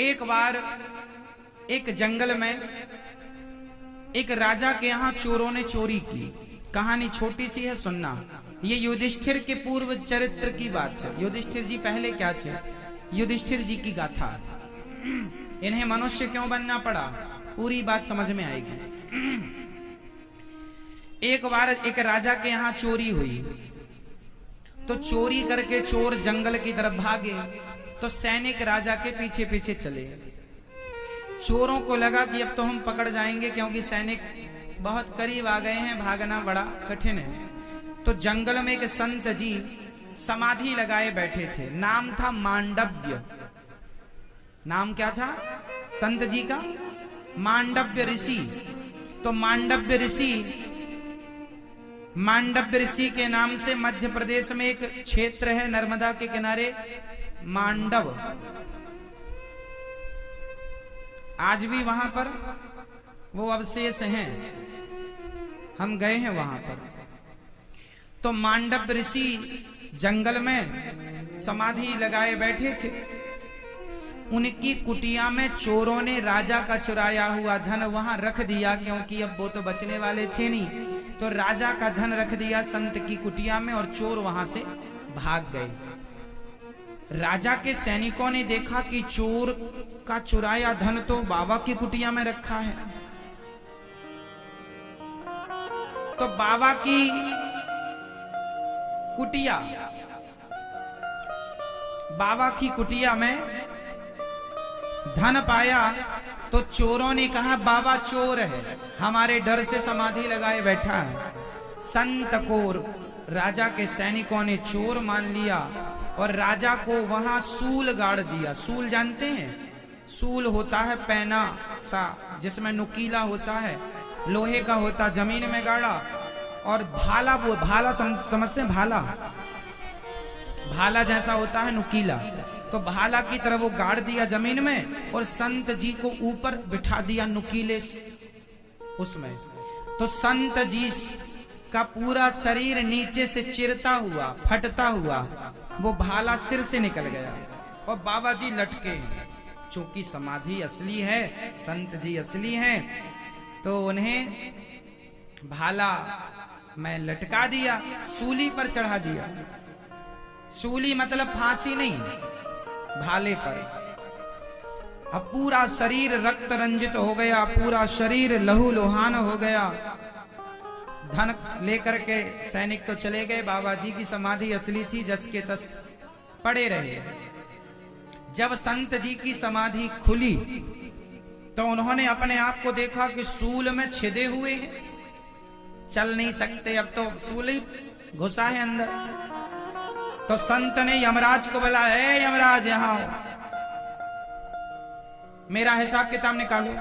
एक बार एक जंगल में एक राजा के यहाँ चोरों ने चोरी की। कहानी छोटी सी है, सुनना। ये युधिष्ठिर के पूर्व चरित्र की बात है। युधिष्ठिर जी पहले क्या थे, युधिष्ठिर जी की गाथा। इन्हें मनुष्य क्यों बनना पड़ा, पूरी बात समझ में आएगी। एक बार एक राजा के यहाँ चोरी हुई, तो चोरी करके चोर जंगल की तरफ भागे, तो सैनिक राजा के पीछे पीछे चले। चोरों को लगा कि अब तो हम पकड़ जाएंगे, क्योंकि सैनिक बहुत करीब आ गए हैं, भागना बड़ा कठिन है। तो जंगल में एक संत जी समाधि लगाए बैठे थे। नाम था मांडव्य। नाम क्या था संत जी का? मांडव्य ऋषि। तो मांडव्य ऋषि के नाम से मध्य प्रदेश में एक क्षेत्र है नर्मदा के किनारे, मांडव। आज भी वहां पर वो अवशेष हैं, हम गए हैं वहां पर। तो मांडव ऋषि जंगल में समाधि लगाए बैठे थे। उनकी कुटिया में चोरों ने राजा का चुराया हुआ धन वहां रख दिया, क्योंकि अब वो तो बचने वाले थे नहीं। तो राजा का धन रख दिया संत की कुटिया में और चोर वहां से भाग गए। राजा के सैनिकों ने देखा कि चोर का चुराया धन तो बाबा की कुटिया में रखा है। तो बाबा की कुटिया में धन पाया। तो चोरों ने कहा बाबा चोर है, हमारे डर से समाधि लगाए बैठा है। संत को राजा के सैनिकों ने चोर मान लिया और राजा को वहां सूल गाड़ दिया। सूल जानते हैं? सूल होता है पैना सा, जिसमें नुकीला होता है, लोहे का होता, जमीन में गाड़ा। और भाला, वो भाला समझते हैं? भाला जैसा होता है नुकीला, तो भाला की तरह वो गाड़ दिया जमीन में और संत जी को ऊपर बिठा दिया नुकीले उसमें। तो संत जी का पूरा शरीर नीचे से चिरता हुआ, फटता हुआ वो भाला सिर से निकल गया और बाबा जी लटके। चूंकि समाधि असली है, संत जी असली हैं, तो उन्हें भाला में लटका दिया, सूली पर चढ़ा दिया। सूली मतलब फांसी नहीं, भाले पर। अब पूरा शरीर रक्त रंजित हो गया, पूरा शरीर लहू लुहान हो गया। धन लेकर के सैनिक तो चले गए। बाबा जी की समाधि असली थी, जस के तस पड़े रहे। जब संत जी की समाधि खुली तो उन्होंने अपने आप को देखा कि सूल में छिदे हुए हैं, चल नहीं सकते, अब तो सूल ही घुसा है अंदर। तो संत ने यमराज को बोला, है यमराज यहां आओ, मेरा हिसाब किताब निकालो।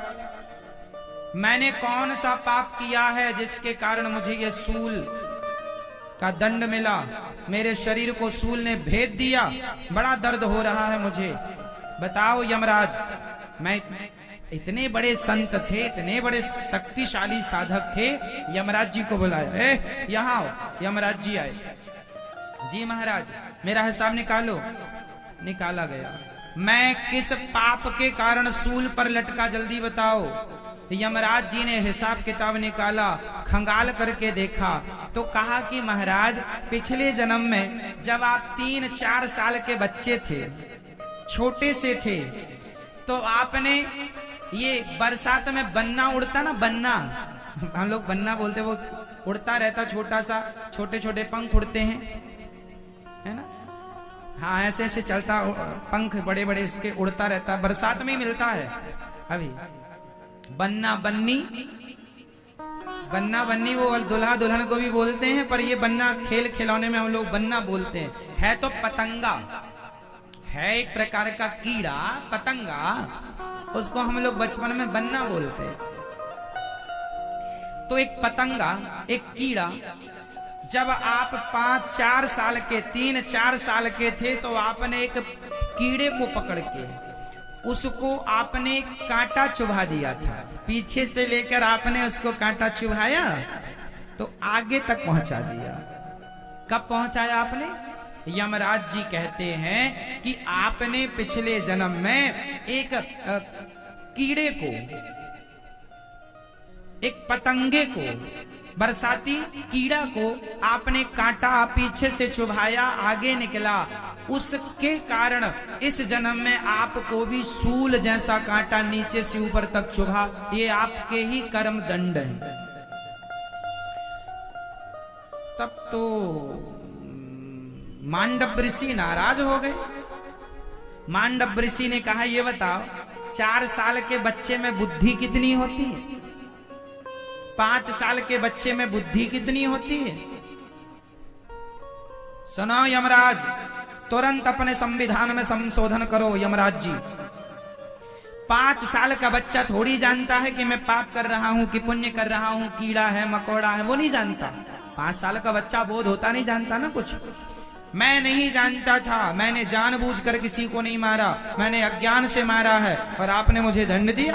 मैंने कौन सा पाप किया है जिसके कारण मुझे ये सूल का दंड मिला? मेरे शरीर को सूल ने भेद दिया, बड़ा दर्द हो रहा है मुझे, बताओ यमराज। मैं इतने बड़े संत थे, इतने बड़े शक्तिशाली साधक थे। यमराज जी को बुलाया, यहां आओ। यमराज जी आए। जी महाराज, मेरा हिसाब निकालो। निकाला गया। मैं किस पाप के कारण सूल पर लटका, जल्दी बताओ। यमराज जी ने हिसाब किताब निकाला, खंगाल करके देखा, तो कहा कि महाराज पिछले जन्म में जब आप 3-4 साल के बच्चे थे, छोटे से थे, तो आपने ये बरसात में बन्ना उड़ता ना, बन्ना, हम लोग बन्ना बोलते, वो उड़ता रहता छोटा सा, छोटे छोटे पंख उड़ते हैं, है ना? हाँ, ऐसे ऐसे चलता, पंख बड़े बड़े उसके उड़ता रहता, बरसात में ही मिलता है। अभी बन्ना बन्नी वो दुल्हा दुल्हन को भी बोलते हैं, पर ये बन्ना खेल खिलौने में हम लोग बन्ना बोलते हैं। है तो पतंगा, है एक प्रकार का कीड़ा, पतंगा, उसको हम लोग बचपन में बन्ना बोलते हैं। तो एक पतंगा, एक कीड़ा, जब आप 5-4 साल के, 3-4 साल के थे, तो आपने एक कीड़े को पकड़ के उसको आपने कांटा चुभा दिया था। पीछे से लेकर आपने उसको कांटा चुभाया तो आगे तक पहुंचा दिया। कब पहुंचाया आपने? यमराज जी कहते हैं कि आपने पिछले जन्म में एक कीड़े को, एक पतंगे को, बरसाती कीड़ा को आपने काटा, पीछे से चुभाया, आगे निकला, उसके कारण इस जन्म में आपको भी सूल जैसा कांटा नीचे से ऊपर तक चुभा। ये आपके ही कर्म दंड है। तब तो मांडव ऋषि नाराज हो गए। मांडव ऋषि ने कहा, ये बताओ 4 साल के बच्चे में बुद्धि कितनी होती है? 5 साल के बच्चे में बुद्धि कितनी होती है? सुनो यमराज, तुरंत अपने संविधान में संशोधन करो। यमराज जी, 5 साल का बच्चा थोड़ी जानता है कि मैं पाप कर रहा हूं कि पुण्य कर रहा हूं, कीड़ा है मकोड़ा है, वो नहीं जानता। 5 साल का बच्चा बोध होता नहीं जानता ना कुछ। मैं नहीं जानता था, मैंने जानबूझकर किसी को नहीं मारा, मैंने अज्ञान से मारा है और आपने मुझे दंड दिया।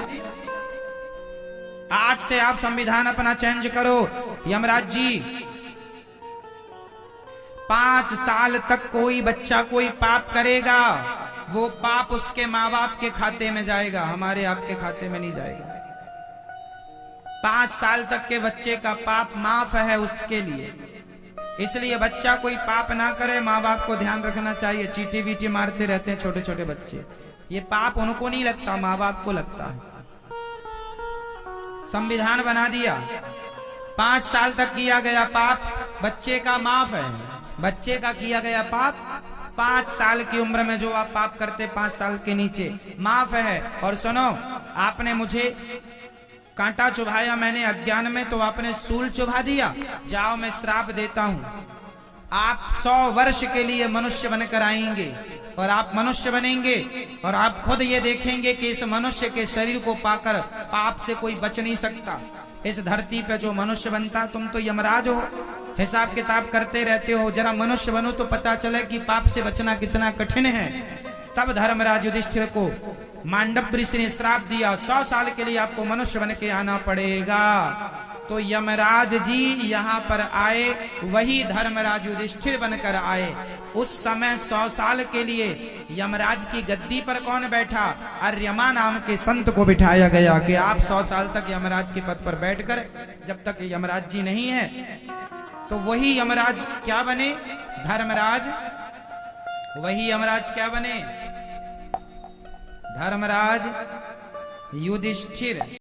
आज से आप संविधान अपना चेंज करो। यमराज जी, 5 साल तक कोई बच्चा कोई पाप करेगा, वो पाप उसके माँ बाप के खाते में जाएगा, हमारे आपके खाते में नहीं जाएगा। 5 साल तक के बच्चे का पाप माफ है उसके लिए। इसलिए बच्चा कोई पाप ना करे, माँ बाप को ध्यान रखना चाहिए। चीटी वीटी मारते रहते हैं छोटे छोटे बच्चे, ये पाप उनको नहीं लगता, माँ बाप को लगता है। संविधान बना दिया, 5 साल तक किया गया पाप बच्चे का माफ है। बच्चे का किया गया पाप 5 साल की उम्र में जो आप पाप करते 5 साल के नीचे माफ है। और सुनो, आपने मुझे कांटा चुभाया मैंने अज्ञान में, तो आपने सूल चुभा दिया। जाओ मैं श्राप देता हूं, आप 100 वर्ष के लिए मनुष्य बनकर आएंगे और आप मनुष्य बनेंगे और आप खुद ये देखेंगे कि इस मनुष्य के शरीर को पाकर पाप से कोई बच नहीं सकता। इस धरती पे जो मनुष्य बनता, तुम तो यमराज हो, हिसाब किताब करते रहते हो, जरा मनुष्य बनो तो पता चले कि पाप से बचना कितना कठिन है। तब धर्मराज युधिष्ठिर को मांडव ऋषि ने श्राप दिया, 100 साल के लिए आपको मनुष्य बन के आना पड़ेगा। तो यमराज जी यहाँ पर आए, वही धर्मराज युधिष्ठिर बनकर आए। उस समय 100 साल के लिए यमराज की गद्दी पर कौन बैठा? अर्यमा नाम के संत को बिठाया गया कि आप 100 साल तक यमराज के पद पर बैठकर, जब तक यमराज जी नहीं है तो वही यमराज क्या बने? धर्मराज। वही यमराज क्या बने? धर्मराज युधिष्ठिर।